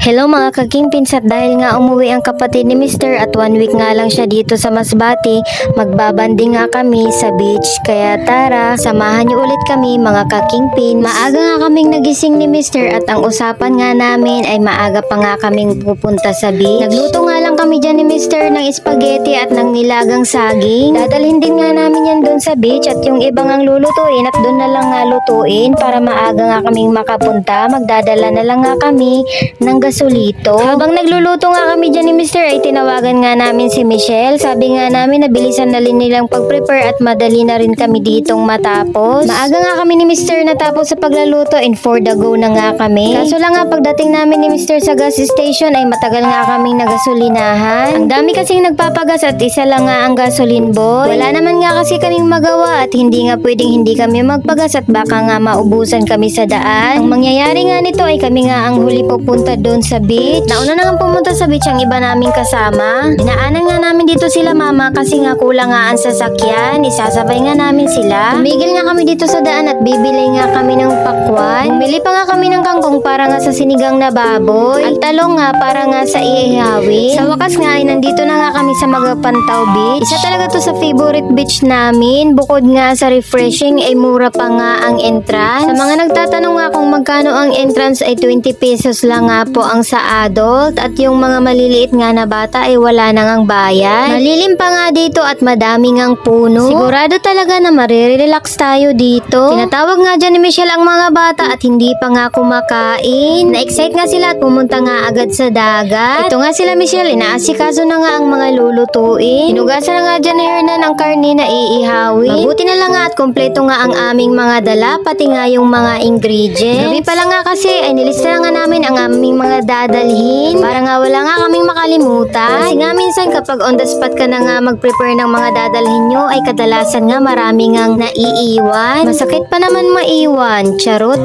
Hello mga kakingpins, at dahil nga umuwi ang kapatid ni Mr. at 1 week nga lang siya dito sa Masbate, magbabanding nga kami sa beach. Kaya tara, samahan niyo ulit kami mga kakingpins. Maaga nga kaming nagising ni Mr. at ang usapan nga namin ay maaga pa nga kaming pupunta sa beach. Nagluto nga lang kami dyan ni Mr. ng spaghetti at ng nilagang saging. Dadalhin din nga namin yan doon sa beach at yung ibang ang lulutuin at doon na lang nga lutuin para maaga nga kaming makapunta. Magdadala na lang nga kami ng gasolito. Habang nagluluto nga kami dyan ni Mr. ay tinawagan nga namin si Michelle. Sabi nga namin na bilisan na rin nilang pag-prepare at madali na rin kami ditong matapos. Maaga nga kami ni Mr. natapos sa paglaluto and for the go na nga kami. Kaso lang nga pagdating namin ni Mr. sa gas station ay matagal nga kaming nagasolinahan. Ang dami kasing nagpapagas at isa lang nga ang gasoline boy. Wala naman nga kasi kaming magawa at hindi nga pwedeng hindi kami magpagas at baka nga maubusan kami sa daan. Ang mangyayari nga nito ay kami nga ang huli pupunta doon sa beach. Nauna na nga pumunta sa beach ang iba naming kasama. Dinaanan nga namin dito sila mama kasi nga kulang nga ang sasakyan. Isasabay nga namin sila. Tumigil nga kami dito sa daan at bibili nga kami ng pakwan. Bumili pa nga kami ng kangkong para nga sa sinigang na baboy. At talong nga para nga sa iihawin. Sa wakas nga ay nandito na nga kami sa Magapantaw Beach. Isa talaga to sa favorite beach namin. Bukod nga sa refreshing ay mura pa nga ang entrance. Sa mga nagtatanong nga kung magkano ang entrance ay 20 pesos lang nga po ang sa adult at yung mga maliliit nga na bata ay wala nang ang bayad. Malilim pa nga dito at madami ngang puno. Sigurado talaga na marirelax tayo dito. Tinatawag nga dyan ni Michelle ang mga bata at hindi pa nga kumakain. Na-excite nga sila at pumunta nga agad sa dagat. Ito nga sila Michelle, inaasikaso na nga ang mga lulutuin. Hinugasan na nga dyan ni Hernan ang karne na iihawin. Mabuti na lang nga at kompleto nga ang aming mga dala, pati nga yung mga ingredients. Gabi pa lang nga kasi ay nilista na nga namin ang aming mga dadalhin para nga wala nga kaming makalimutan. Kasi nga minsan kapag on the spot ka na nga mag-prepare ng mga dadalhin nyo ay kadalasan nga marami ngang naiiwan. Masakit pa naman maiwan, charot.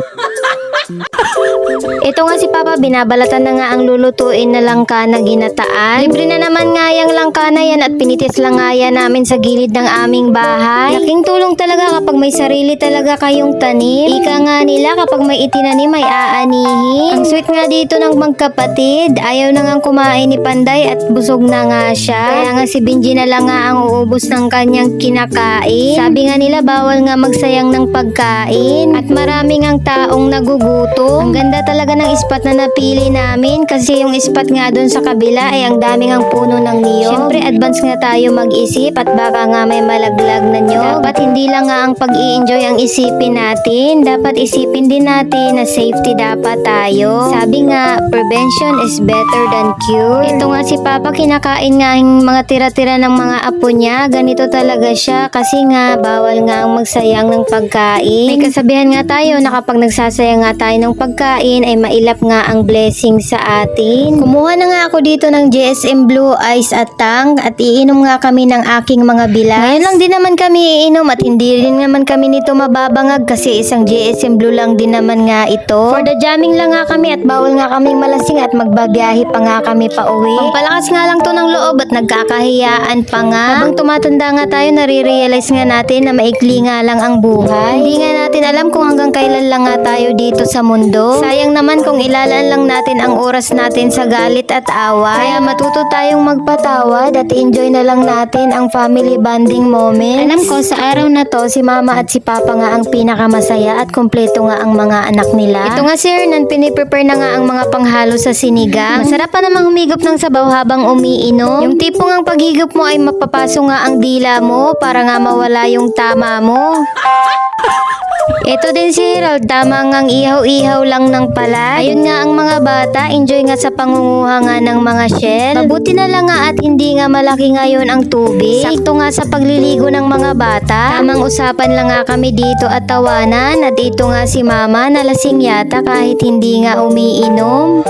Ito nga si Papa, binabalatan na nga ang lulutuin na langka na ginataan. Libre na naman nga yung langka na yan at pinitis lang nga yan namin sa gilid ng aming bahay. Laking tulong talaga kapag may sarili talaga kayong tanim. Ika nga nila kapag may itinanim ay aanihin. Ang sweet nga dito ng magkapatid. Ayaw na nga kumain ni Panday at busog na nga siya. Kaya nga si Benji na lang nga ang uubos ng kanyang kinakain. Sabi nga nila bawal nga magsayang ng pagkain. At maraming ang taong nagugutom. Ang ganda talaga ng spot na napili namin kasi yung spot nga doon sa kabila ay ang daming ang puno ng niyog. Siyempre advance nga tayo mag-isip at baka nga may malaglag na niyog. Dapat hindi lang nga ang pag-i-enjoy ang isipin natin. Dapat isipin din natin na safety dapat tayo. Sabi nga, prevention is better than cure. Ito nga si Papa, kinakain nga yung mga tira-tira ng mga apo niya. Ganito talaga siya kasi nga bawal nga ang magsayang ng pagkain. May kasabihan nga tayo na kapag nagsasayang nga tayo ng pagkain ay mailap nga ang blessing sa atin. Kumuha na nga ako dito ng GSM Blue Ice at Tang at iinom nga kami ng aking mga bilas. Ngayon lang din naman kami iinom at hindi rin naman kami nito mababangag kasi isang GSM Blue lang din naman nga ito. For the jamming lang nga kami at bawal nga kaming malasing at magbabiyahe pa nga kami pa uwi. Pampalakas nga lang to ng loob at nagkakahiyaan pa nga. Habang tumatanda nga tayo, nare-realize nga natin na maikli nga lang ang buhay. Hindi nga natin alam kung hanggang kailan lang nga tayo dito sa mundo. Sayang naman kung ilalaan lang natin ang oras natin sa galit at away. Kaya matuto tayong magpatawad at enjoy na lang natin ang family bonding moment. Alam ko sa araw na to, si Mama at si Papa nga ang pinakamasaya at kompleto nga ang mga anak nila. Ito nga si Hernan, piniprepare na nga ang mga panghalo sa sinigang. Masarap pa namang humigop ng sabaw habang umiinom. Yung tipo ngang paghigop mo ay mapapaso nga ang dila mo para nga mawala yung tama mo. Ito din si Harold, tama ngang ihaw-ihaw lang ng palad. Ayun nga ang mga bata, enjoy nga sa pangunguha nga ng mga shell. Mabuti na lang nga at hindi nga malaki ngayon ang tubig. Sakto nga sa pagliligo ng mga bata. Tamang usapan lang nga kami dito at tawanan. At ito nga si Mama, nalasing yata kahit hindi nga umiinom.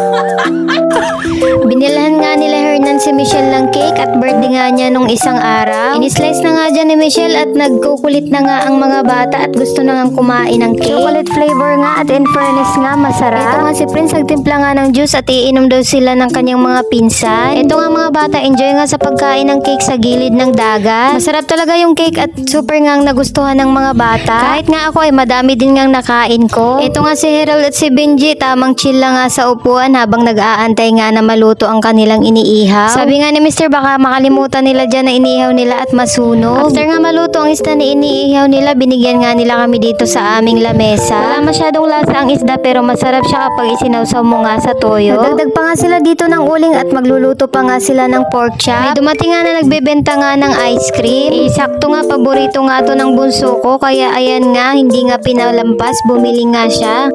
Binilhan nga nila Hernan si Michelle ng cake at birthday nga niya nung isang araw. Inislice na nga dyan ni Michelle at nagkukulit na nga ang mga bata at gusto na nga kumain ng cake. Chocolate flavor nga at in fairness nga masarap. Ito nga si Prince nagtimpla nga ng juice at iinom daw sila ng kanyang mga pinsan. Ito nga mga bata, enjoy nga sa pagkain ng cake sa gilid ng dagat. Masarap talaga yung cake at super nga nagustuhan ng mga bata. Kahit nga ako ay madami din nga nakain ko. Ito nga si Harold at si Benji, tamang chill lang nga sa upuan habang nag-aantay nga na maluto ang kanilang iniihaw. Sabi nga ni Mr. baka makalimutan nila dyan na iniihaw nila at masunog. After nga maluto ang isda na iniihaw nila, binigyan nga nila kami dito sa aming lamesa. Wala masyadong lasa ang isda pero masarap siya kapag isinawsaw mo nga sa toyo. Nagdagdag pa nga sila dito ng uling at magluluto pa nga sila ng pork chop. May dumating nga na nagbebenta nga ng ice cream. Sakto nga paborito nga to ng bunso ko kaya ayan nga hindi nga pinalampas, bumili nga siya.